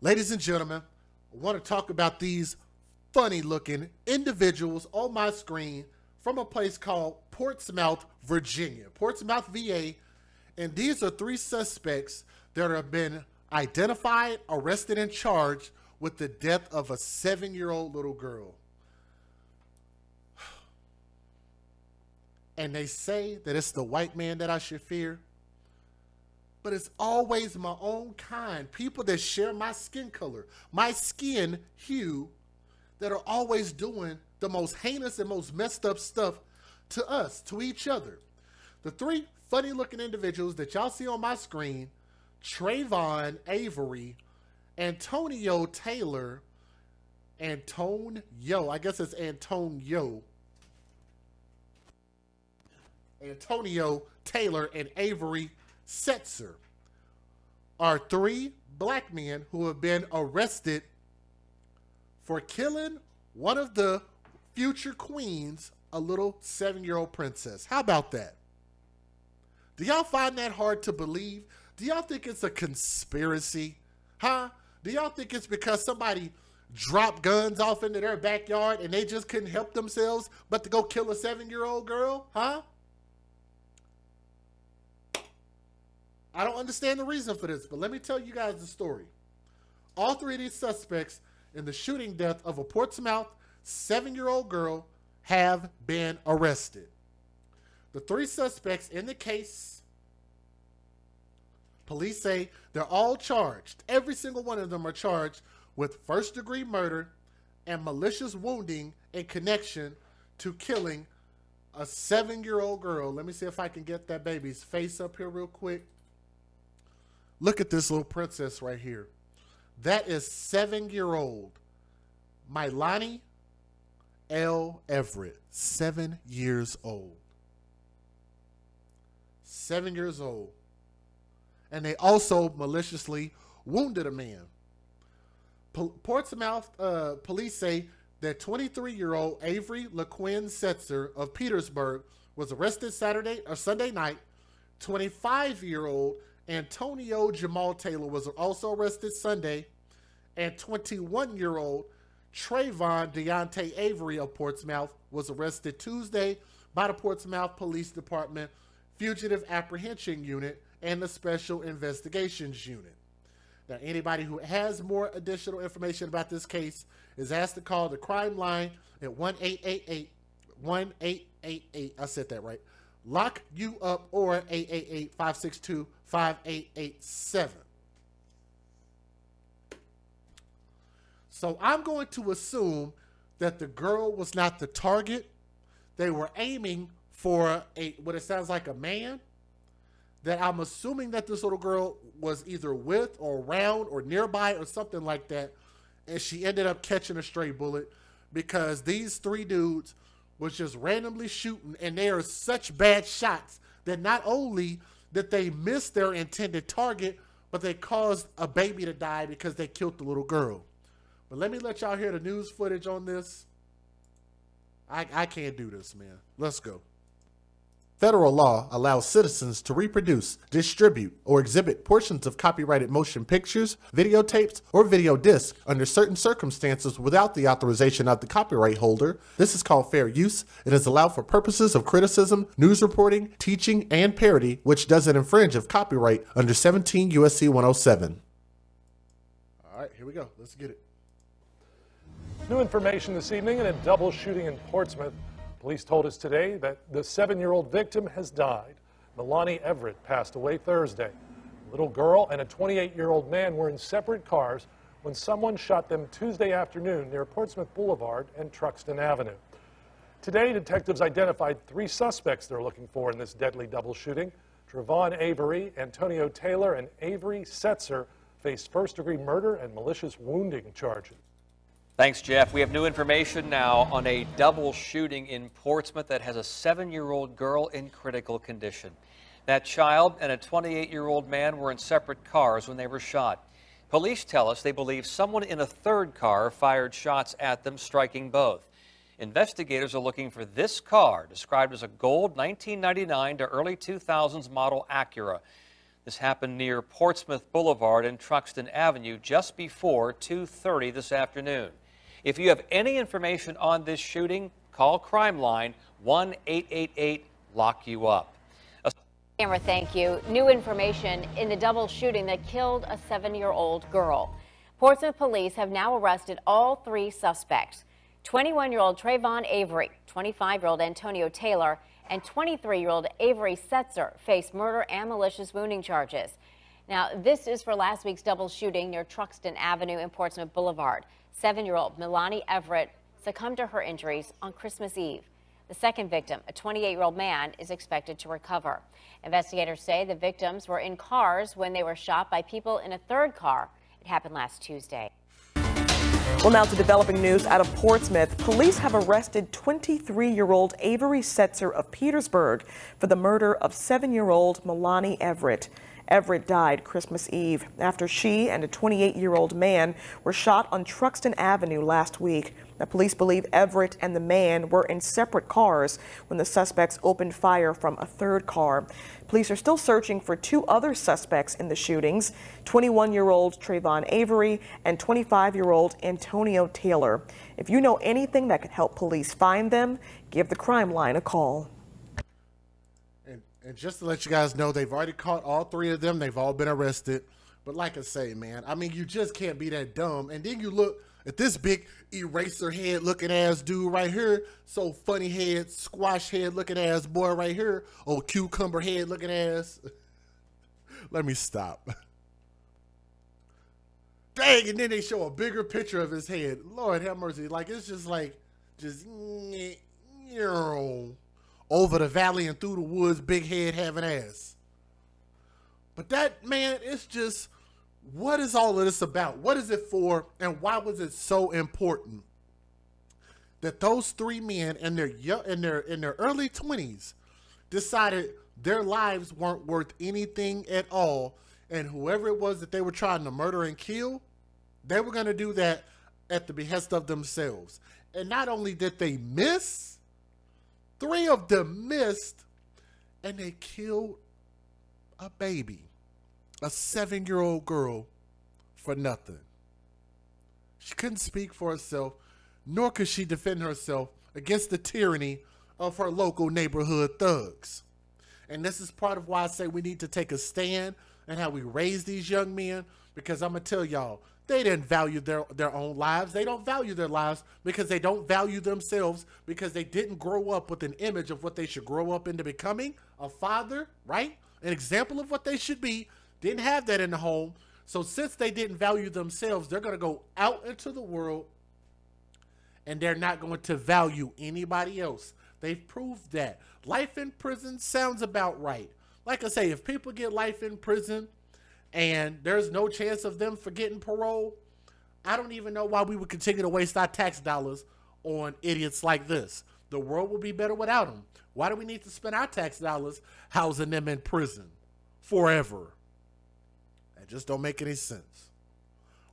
Ladies and gentlemen, I want to talk about these funny looking individuals on my screen from a place called Portsmouth, Virginia. Portsmouth, VA. And these are three suspects that have been identified, arrested, and charged with the death of a 7-year-old little girl. And they say that it's the white man that I should fear. But it's always my own kind, people that share my skin color, my skin hue, that are always doing the most heinous and most messed up stuff to us, to each other. The three funny looking individuals that y'all see on my screen, Trayvon Avery, Antonio Taylor, Antonio Taylor and Avery Setzer are three black men who have been arrested for killing one of the future queens, a little 7-year-old princess. How about that? Do y'all find that hard to believe? Do y'all think it's a conspiracy? Huh? Do y'all think it's because somebody dropped guns off into their backyard and they just couldn't help themselves but to go kill a 7-year-old girl? Huh? I don't understand the reason for this, but let me tell you guys the story. All three of these suspects in the shooting death of a Portsmouth 7-year-old girl have been arrested. The three suspects in the case, police say they're all charged. Every single one of them are charged with first-degree murder and malicious wounding in connection to killing a 7-year-old girl. Let me see if I can get that baby's face up here real quick. Look at this little princess right here. That is 7-year-old Mylani L. Everett, 7 years old. 7 years old. And they also maliciously wounded a man. Portsmouth police say that 23-year-old Avery LaQuinn Setzer of Petersburg was arrested Sunday night. 25-year-old Antonio Jamal Taylor was also arrested Sunday, and 21-year-old Trayvon Deontay Avery of Portsmouth was arrested Tuesday by the Portsmouth Police Department Fugitive Apprehension Unit and the Special Investigations Unit. Now, anybody who has more additional information about this case is asked to call the crime line at 1-888-1888. I said that right. Lock You Up, or 888-562-5887. So I'm going to assume that the girl was not the target. They were aiming for what it sounds like a man. That I'm assuming that this little girl was either with or around or nearby or something like that. And she ended up catching a stray bullet because these three dudes was just randomly shooting, and they are such bad shots that not only did they miss their intended target, but they caused a baby to die because they killed the little girl. But let me let y'all hear the news footage on this. I can't do this, man. Let's go. Federal law allows citizens to reproduce, distribute, or exhibit portions of copyrighted motion pictures, videotapes, or video discs under certain circumstances without the authorization of the copyright holder. This is called fair use. It is allowed for purposes of criticism, news reporting, teaching, and parody, which doesn't infringe of copyright under 17 U.S.C. 107. All right, here we go. Let's get it. New information this evening in a double shooting in Portsmouth. Police told us today that the 7-year-old victim has died. Mylani Everett passed away Thursday. A little girl and a 28-year-old man were in separate cars when someone shot them Tuesday afternoon near Portsmouth Boulevard and Truxton Avenue. Today, detectives identified 3 suspects they're looking for in this deadly double shooting. Trayvon Avery, Antonio Taylor, and Avery Setzer face first-degree murder and malicious wounding charges. Thanks, Jeff. We have new information now on a double shooting in Portsmouth that has a 7-year-old girl in critical condition. That child and a 28-year-old man were in separate cars when they were shot. Police tell us they believe someone in a third car fired shots at them, striking both. Investigators are looking for this car, described as a gold 1999 to early 2000s model Acura. This happened near Portsmouth Boulevard and Truxton Avenue just before 2:30 this afternoon. If you have any information on this shooting, call Crime Line 1-888-LOCK-YOU-UP. Camera, thank you. New information in the double shooting that killed a 7-year-old girl. Portsmouth police have now arrested all 3 suspects. 21-year-old Trayvon Avery, 25-year-old Antonio Taylor, and 23-year-old Avery Setzer face murder and malicious wounding charges. Now, this is for last week's double shooting near Truxton Avenue and Portsmouth Boulevard. 7-year-old Mylani Everett succumbed to her injuries on Christmas Eve. The second victim, a 28-year-old man, is expected to recover. Investigators say the victims were in cars when they were shot by people in a third car. It happened last Tuesday. Well, now to developing news out of Portsmouth. Police have arrested 23-year-old Avery Setzer of Petersburg for the murder of 7-year-old Mylani Everett. Everett died Christmas Eve after she and a 28-year-old man were shot on Truxton Avenue last week. The police believe Everett and the man were in separate cars when the suspects opened fire from a third car. Police are still searching for 2 other suspects in the shootings, 21-year-old Trayvon Avery and 25-year-old Antonio Taylor. If you know anything that could help police find them, give the Crime Line a call. And just to let you guys know, they've already caught all 3 of them. They've all been arrested. But like I say, man, I mean, you just can't be that dumb. And then you look at this big eraser head looking ass dude right here. So funny head, squash head looking ass boy right here. Oh, cucumber head looking ass. Let me stop. Dang, and then they show a bigger picture of his head. Lord have mercy. Like, it's just like, over the valley and through the woods, big head having ass. But that, man, it's just, what is all of this about? What is it for, and why was it so important that those 3 men in their early 20s decided their lives weren't worth anything at all, and whoever it was that they were trying to murder and kill, they were going to do that at the behest of themselves. And not only did they miss, 3 of them missed, and they killed a baby, a 7-year-old girl, for nothing. She couldn't speak for herself, nor could she defend herself against the tyranny of her local neighborhood thugs. And this is part of why I say we need to take a stand and how we raise these young men, because I'm going to tell y'all, they didn't value their own lives. They don't value their lives because they don't value themselves, because they didn't grow up with an image of what they should grow up into becoming, a father, right? An example of what they should be. Didn't have that in the home. So since they didn't value themselves, they're going to go out into the world and they're not going to value anybody else. They've proved that. Life in prison sounds about right. Like I say, if people get life in prison and there's no chance of them for getting parole, I don't even know why we would continue to waste our tax dollars on idiots like this. The world would be better without them. Why do we need to spend our tax dollars housing them in prison forever? That just don't make any sense.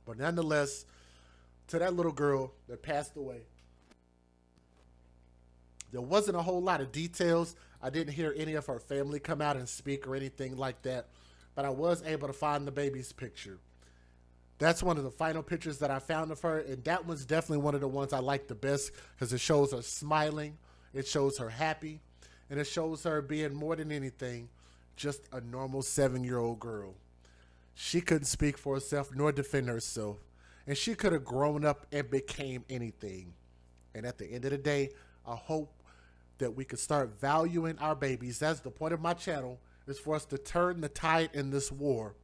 But nonetheless, to that little girl that passed away, there wasn't a whole lot of details. I didn't hear any of her family come out and speak or anything like that. But I was able to find the baby's picture. That's one of the final pictures that I found of her, and that one's definitely one of the ones I like the best because it shows her smiling, it shows her happy, and it shows her being more than anything just a normal 7-year-old girl. She couldn't speak for herself nor defend herself, and she could have grown up and became anything. And at the end of the day, I hope that we could start valuing our babies. That's the point of my channel, is for us to turn the tide in this war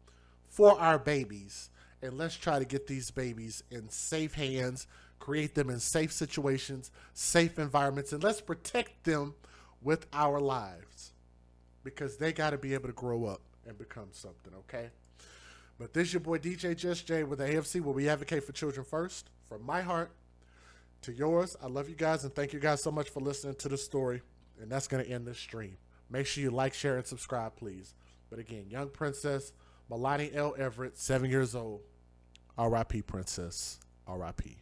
for our babies. And let's try to get these babies in safe hands, create them in safe situations, safe environments, and let's protect them with our lives, because they got to be able to grow up and become something, okay? But this is your boy DJ Just J with the AFC, where we advocate for children first. From my heart to yours, I love you guys, and thank you guys so much for listening to the story. And that's going to end this stream. Make sure you like, share, and subscribe, please. But again, young princess Mylani L. Everett, 7 years old. R.I.P. princess. R.I.P.